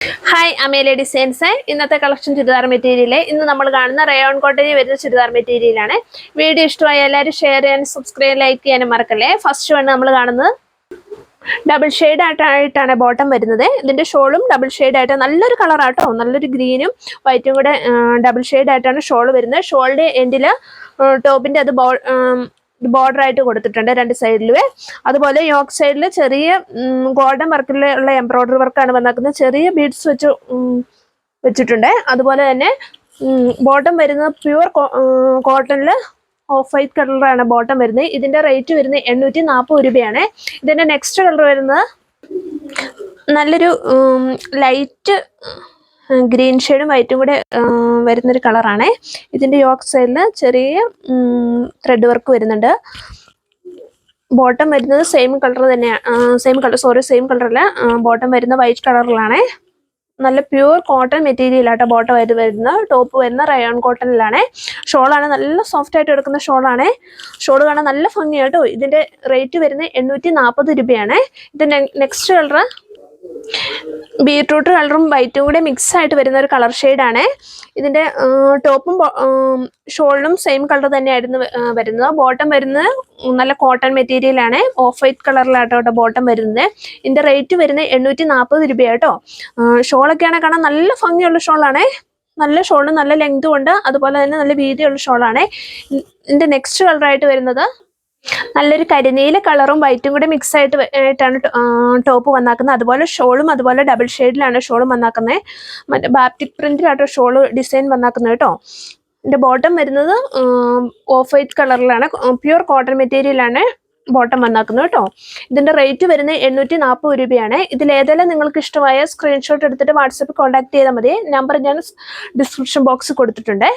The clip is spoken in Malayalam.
Hi Amelia designs. ഇന്നത്തെ കളക്ഷൻ ചുരിദാർ മെറ്റീരിയൽ. ഇന്ന് നമ്മൾ കാണുന്ന റയോൺ കോട്ടണിൽ വരുന്ന ചുരിദാർ മെറ്റീരിയലാണ്. വീഡിയോ ഇഷ്ടമായ എല്ലാവരും ഷെയർ ചെയ്യാനും സബ്സ്ക്രൈബ് ലൈക്ക് ചെയ്യാനും മറക്കല്ലേ. ഫസ്റ്റ് വൺ നമ്മൾ കാണുന്നത് ഡബിൾ ഷെയ്ഡ് ആയിട്ടാണ് ബോട്ടം വരുന്നത്. ഇതിന്റെ ഷോളും ഡബിൾ ഷെയ്ഡ് ആയിട്ട് നല്ലൊരു കളറാട്ടോ, നല്ലൊരു ഗ്രീനും വൈറ്റും കൂടെ ഡബിൾ ഷെയ്ഡ് ആയിട്ടാണ് ഷോൾ വരുന്നത്. ഷോളിന്റെ എൻഡില് ടോപ്പിന്റെ അത് ബോർഡർ ആയിട്ട് കൊടുത്തിട്ടുണ്ട് രണ്ട് സൈഡിലുവേ. അതുപോലെ യോക്ക് സൈഡിൽ ചെറിയ ഗോൾഡൻ വർക്കിലുള്ള എംബ്രോയിഡറി വർക്കാണ് വന്നിരിക്കുന്നത്. ചെറിയ ബീഡ്സ് വെച്ചിട്ടുണ്ട്. അതുപോലെ തന്നെ ബോട്ടം വരുന്നത് പ്യുവർ കോട്ടണിൽ ഓഫ് വൈറ്റ് കളറാണ് ബോട്ടം വരുന്നത്. ഇതിന്റെ റേറ്റ് വരുന്നത് 840 രൂപയാണ്. ഇതിന്റെ നെക്സ്റ്റ് കളർ വരുന്നത് നല്ലൊരു ലൈറ്റ് ഗ്രീൻ ഷെയ്ഡും വൈറ്റും കൂടെ വരുന്നൊരു കളറാണ്. ഇതിന്റെ യോക്ക് സൈഡിൽ ചെറിയ ത്രെഡ് വർക്ക് വരുന്നുണ്ട്. ബോട്ടം വരുന്നത് സെയിം കളർ തന്നെയാണ്. സെയിം കളറിൽ ബോട്ടം വരുന്ന വൈറ്റ് കളറിലാണ്. നല്ല പ്യൂർ കോട്ടൺ മെറ്റീരിയൽ ആട്ടോ ബോട്ടം വരുന്നത്. ടോപ്പ് വരുന്ന റയോൺ കോട്ടണിലാണ്. ഷോളാണ് നല്ല സോഫ്റ്റ് ആയിട്ട് എടുക്കുന്ന ഷോളാണ്. ഷോൾ കാണാൻ നല്ല ഭംഗിയാട്ടോ. ഇതിന്റെ റേറ്റ് വരുന്നത് 840 രൂപയാണ്. ഇതിന്റെ നെക്സ്റ്റ് കളർ ബീട്രൂട്ട് കളറും വൈറ്റും കൂടെ മിക്സ് ആയിട്ട് വരുന്ന ഒരു കളർ ഷെയ്ഡാണ്. ഇതിന്റെ ടോപ്പും ഷോളിനും സെയിം കളർ തന്നെയായിരുന്നു വരുന്നത്. ബോട്ടം വരുന്നത് നല്ല കോട്ടൺ മെറ്റീരിയൽ ആണ്. ഓഫ് വൈറ്റ് കളറിലാട്ടോ ബോട്ടം വരുന്നത്. ഇതിന്റെ റേറ്റ് വരുന്നത് 840 രൂപയാട്ടോ. ഷോളൊക്കെയാണ് കാണാൻ നല്ല ഭംഗിയുള്ള ഷോളാണ്. നല്ല ഷോളും നല്ല ലെങ്തും ഉണ്ട്. അതുപോലെ തന്നെ നല്ല വീതിയുള്ള ഷോളാണ്. ഇതിന്റെ നെക്സ്റ്റ് കളറായിട്ട് വരുന്നത് നല്ലൊരു കരിനീല കളറും വൈറ്റും കൂടെ മിക്സ് ആയിട്ടാണ് ടോപ്പ് വന്നാക്കുന്നത്. അതുപോലെ ഷോളും അതുപോലെ ഡബിൾ ഷെയ്ഡിലാണ് ഷോളും വന്നാക്കുന്നത്. മറ്റേ ബാപ്റ്റിക് പ്രിന്റിലാട്ടോ ഷോള് ഡിസൈൻ വന്നാക്കുന്നത് കേട്ടോ. ഇതിന്റെ ബോട്ടം വരുന്നത് ഓഫ് വൈറ്റ് കളറിലാണ്. പ്യൂർ കോട്ടൺ മെറ്റീരിയലാണ് ബോട്ടം വന്നാക്കുന്നത് കേട്ടോ. ഇതിന്റെ റേറ്റ് വരുന്നത് 840 രൂപയാണ്. ഇതിലേതെല്ലാം നിങ്ങൾക്ക് ഇഷ്ടമായ സ്ക്രീൻഷോട്ട് എടുത്തിട്ട് വാട്സാപ്പിൽ കോൺടാക്ട് ചെയ്താൽ മതി. നമ്പർ ഞാൻ ഡിസ്ക്രിപ്ഷൻ ബോക്സിൽ കൊടുത്തിട്ടുണ്ട്.